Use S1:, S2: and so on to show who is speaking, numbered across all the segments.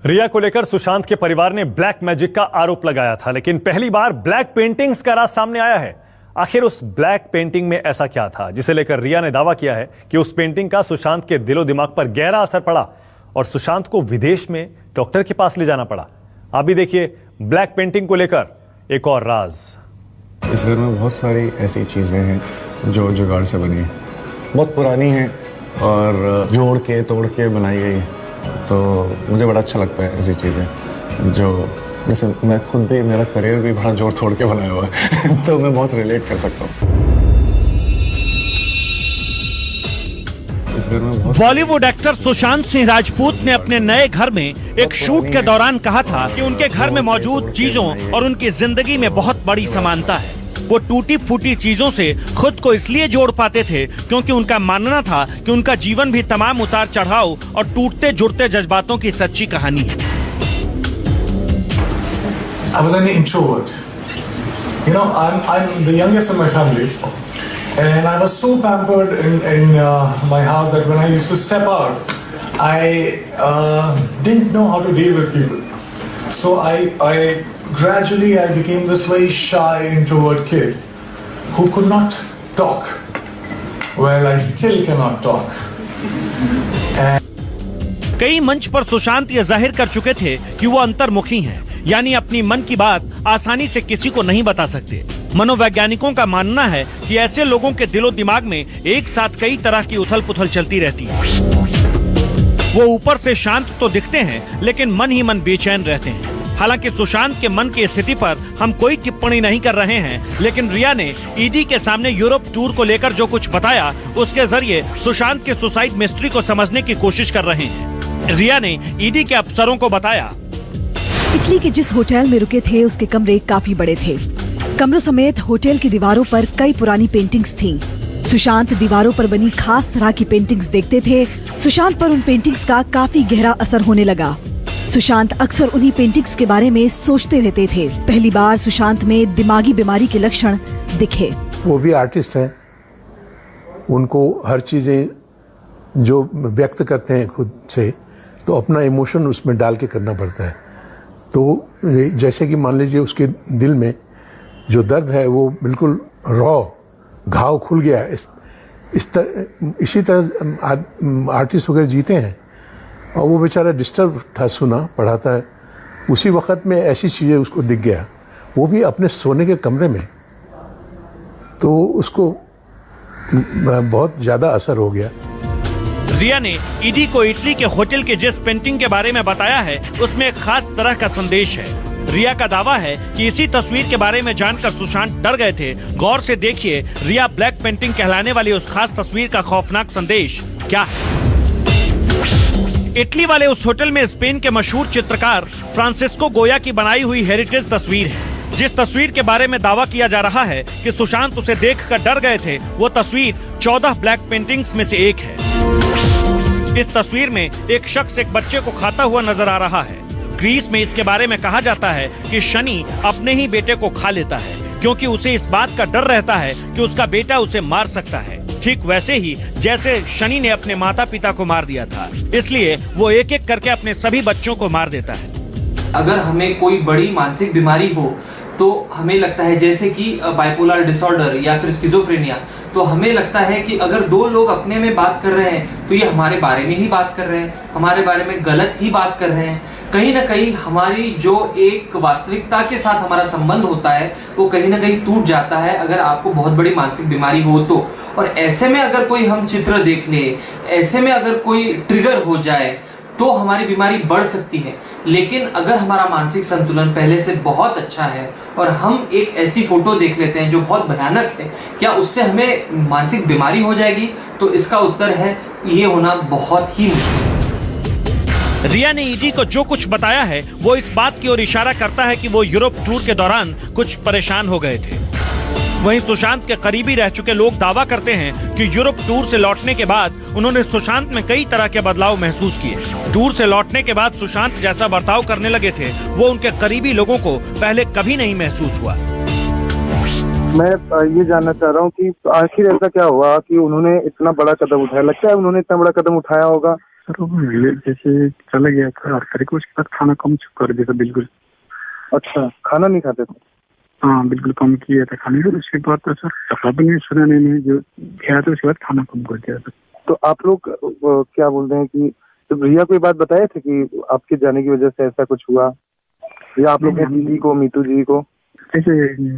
S1: रिया को लेकर सुशांत के परिवार ने ब्लैक मैजिक का आरोप लगाया था, लेकिन पहली बार ब्लैक पेंटिंग्स का राज सामने आया है। आखिर उस ब्लैक पेंटिंग में ऐसा क्या था जिसे लेकर रिया ने दावा किया है कि उस पेंटिंग का सुशांत के दिलो दिमाग पर गहरा असर पड़ा और सुशांत को विदेश में डॉक्टर के पास ले जाना पड़ा। आप भी देखिए ब्लैक पेंटिंग को लेकर एक और राज।
S2: इस घर में बहुत सारी ऐसी चीजें हैं जो जुगाड़ से बनी हैं, बहुत पुरानी हैं और जोड़ के तोड़ के बनाई गई हैं। तो मुझे बड़ा अच्छा लगता है ऐसी चीज़ें जो, जैसे मैं खुद भी, मेरा करियर भी बड़ा जोड़ तोड़ के बनाया हुआ है तो मैं बहुत रिलेट कर सकता हूँ।
S3: बॉलीवुड एक्टर सुशांत सिंह राजपूत ने अपने नए घर में एक शूट के दौरान कहा था कि उनके घर में मौजूद चीजों और उनकी जिंदगी में बहुत बड़ी समानता है। वो टूटी फूटी चीजों से खुद को इसलिए जोड़ पाते थे क्योंकि उनका मानना था कि उनका जीवन भी तमाम उतार चढ़ाव और टूटते जुड़ते जज्बातों की सच्ची कहानी है।
S4: I was an introvert. You know, I'm the youngest in my family, and I was so pampered in my house that when I used to step out, I didn't know how to deal with people. So I gradually became this very shy introvert kid who could not talk. Well, I still cannot talk.
S3: कई मंच पर सुशांत ये जाहिर कर चुके थे कि वो अंतर्मुखी हैं, यानी अपनी मन की बात आसानी से किसी को नहीं बता सकते। मनोवैज्ञानिकों का मानना है कि ऐसे लोगों के दिलो दिमाग में एक साथ कई तरह की उथल पुथल चलती रहती है। वो ऊपर से शांत तो दिखते हैं, लेकिन मन ही मन बेचैन रहते हैं। हालांकि सुशांत के मन की स्थिति पर हम कोई टिप्पणी नहीं कर रहे हैं, लेकिन रिया ने ईडी के सामने यूरोप टूर को लेकर जो कुछ बताया, उसके जरिए सुशांत के सुसाइड मिस्ट्री को समझने की कोशिश कर रहे हैं। रिया ने ईडी के अफसरों को बताया,
S5: इटली के जिस होटल में रुके थे उसके कमरे काफी बड़े थे। कमरों समेत होटल की दीवारों पर कई पुरानी पेंटिंग्स थीं। सुशांत दीवारों पर बनी खास तरह की पेंटिंग्स देखते थे। सुशांत पर उन पेंटिंग्स का काफी गहरा असर होने लगा। सुशांत अक्सर उन्हीं पेंटिंग्स के बारे में सोचते रहते थे। पहली बार सुशांत में दिमागी बीमारी के लक्षण दिखे।
S6: वो भी आर्टिस्ट हैं, उनको हर चीजें जो व्यक्त करते हैं खुद से, तो अपना इमोशन उसमें डाल के करना पड़ता है। तो जैसे कि मान लीजिए उसके दिल में जो दर्द है वो बिल्कुल रॉ घाव खुल गया है। इसी तरह आर्टिस्ट वगैरह जीते हैं और वो बेचारा डिस्टर्ब था, सुना पढ़ाता है, उसी वक्त में ऐसी चीज़ें उसको दिख गया, वो भी अपने सोने के कमरे में। तो उसको बहुत ज़्यादा असर हो गया।
S3: रिया ने ईडी को इटली के होटल के जिस पेंटिंग के बारे में बताया है, उसमें एक खास तरह का संदेश है। रिया का दावा है कि इसी तस्वीर के बारे में जानकर सुशांत डर गए थे। गौर से देखिए रिया ब्लैक पेंटिंग कहलाने वाली उस खास तस्वीर का खौफनाक संदेश क्या है। इटली वाले उस होटल में स्पेन के मशहूर चित्रकार फ्रांसिस्को गोया की बनाई हुई हेरिटेज तस्वीर है। जिस तस्वीर के बारे में दावा किया जा रहा है कि सुशांत उसे देखकर डर गए थे, वो तस्वीर 14 ब्लैक पेंटिंग्स में से एक है। इस तस्वीर में एक शख्स एक बच्चे को खाता हुआ नजर आ रहा है। ग्रीस में इसके बारे में कहा जाता है कि शनि अपने ही बेटे को खा लेता है, क्योंकि उसे इस बात का डर रहता है कि उसका बेटा उसे मार सकता है। ठीक वैसे ही जैसे शनि ने अपने माता पिता को मार दिया था, इसलिए वो एक एक करके अपने सभी बच्चों को मार देता है।
S7: अगर हमें कोई बड़ी मानसिक बीमारी हो तो हमें लगता है, जैसे कि बाइपोलर डिसऑर्डर या फिर स्किज़ोफ्रेनिया, तो हमें लगता है कि अगर दो लोग अपने में बात कर रहे हैं तो ये हमारे बारे में ही बात कर रहे हैं, हमारे बारे में गलत ही बात कर रहे हैं। कहीं ना कहीं हमारी जो एक वास्तविकता के साथ हमारा संबंध होता है वो कहीं ना कहीं टूट जाता है अगर आपको बहुत बड़ी मानसिक बीमारी हो तो। और ऐसे में अगर कोई हम चित्र देख ले, ऐसे में अगर कोई ट्रिगर हो जाए तो हमारी बीमारी बढ़ सकती है। लेकिन अगर हमारा मानसिक संतुलन पहले से बहुत अच्छा है और हम एक ऐसी फोटो देख लेते हैं जो बहुत भयानक है, क्या उससे हमें मानसिक बीमारी हो जाएगी? तो इसका उत्तर है ये होना बहुत ही मुश्किल है।
S3: रिया ने ईडी को जो कुछ बताया है वो इस बात की ओर इशारा करता है कि वो यूरोप टूर के दौरान कुछ परेशान हो गए थे। वहीं सुशांत के करीबी रह चुके लोग दावा करते हैं कि यूरोप टूर से लौटने के बाद उन्होंने सुशांत में कई तरह के बदलाव महसूस किए। टूर से लौटने के बाद सुशांत जैसा बर्ताव करने लगे थे, वो उनके करीबी लोगों को पहले कभी नहीं महसूस हुआ।
S8: मैं ये जानना चाह रहा हूँ कि आखिर ऐसा क्या हुआ कि उन्होंने इतना बड़ा कदम उठाया? लगता है उन्होंने इतना बड़ा कदम उठाया होगा सर वो जैसे चला गया था करके उसके बाद खाना कम कर दिया था बिल्कुल।
S9: अच्छा, खाना नहीं खाते थे?
S8: हाँ बिल्कुल कम किया था खाने को। उसके बाद तो सर दफा भी नहीं सुना, नहीं जो किया था उसके बाद खाना कम कर दिया था।
S9: तो आप लोग क्या बोलते हैं कि तो रिया को ये बात बताए थे कि आपके जाने की वजह से ऐसा कुछ हुआ, या आप लोग ने दीदी को, मीतू जी को?
S8: ऐसे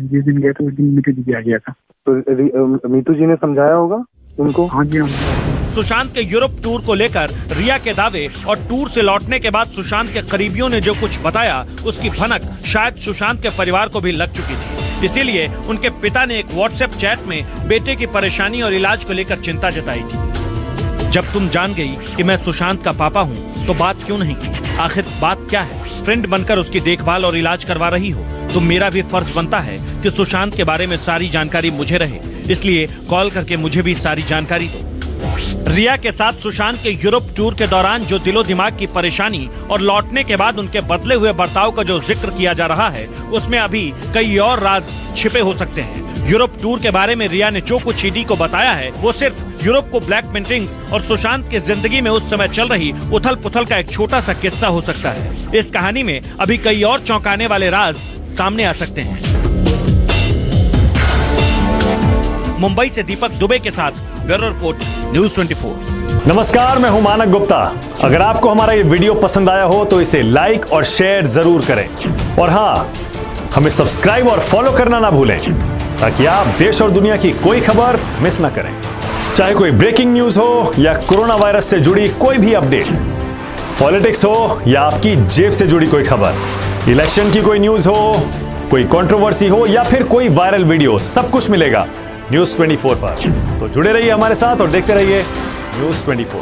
S8: जिस दिन गया था उस दिन मीतू जी आ गया था।
S9: तो मीतू जी ने समझाया होगा उनको?
S8: हाँ जी हाँ।
S3: सुशांत के यूरोप टूर को लेकर रिया के दावे और टूर से लौटने के बाद सुशांत के करीबियों ने जो कुछ बताया, उसकी भनक शायद सुशांत के परिवार को भी लग चुकी थी। इसीलिए उनके पिता ने एक व्हाट्सएप चैट में बेटे की परेशानी और इलाज को लेकर चिंता जताई थी। जब तुम जान गई कि मैं सुशांत का पापा हूँ तो बात क्यों नहीं की? आखिर बात क्या है? फ्रेंड बनकर उसकी देखभाल और इलाज करवा रही हो तो मेरा भी फर्ज बनता है कि सुशांत के बारे में सारी जानकारी मुझे रहे, इसलिए कॉल करके मुझे भी सारी जानकारी दो। रिया के साथ सुशांत के यूरोप टूर के दौरान जो दिलो दिमाग की परेशानी और लौटने के बाद उनके बदले हुए बर्ताव का जो जिक्र किया जा रहा है, उसमें अभी कई और राज छिपे हो सकते हैं। यूरोप टूर के बारे में रिया ने जो कुछ ईडी को बताया है, वो सिर्फ यूरोप को ब्लैक पेंटिंग्स और सुशांत की जिंदगी में उस समय चल रही उथल पुथल का एक छोटा सा किस्सा हो सकता है। इस कहानी में अभी कई और चौंकाने वाले राज सामने आ सकते हैं। मुंबई से दीपक दुबे के साथ ब्यूरो रिपोर्ट, न्यूज़ 24।
S1: नमस्कार, मैं हूं मानक गुप्ता। अगर आपको हमारा ये वीडियो पसंद आया हो तो इसे लाइक और शेयर जरूर करें, और हाँ, हमें सब्सक्राइब और फॉलो करना ना भूलें ताकि आप देश और दुनिया की कोई खबर मिस ना करें। चाहे कोई ब्रेकिंग न्यूज हो या कोरोना वायरस से जुड़ी कोई भी अपडेट, पॉलिटिक्स हो या आपकी जेब से जुड़ी कोई खबर, इलेक्शन की कोई न्यूज हो, कोई कंट्रोवर्सी हो या फिर कोई वायरल वीडियो, सब कुछ मिलेगा न्यूज़ 24 पर। तो जुड़े रहिए हमारे साथ और देखते रहिए न्यूज़ 24।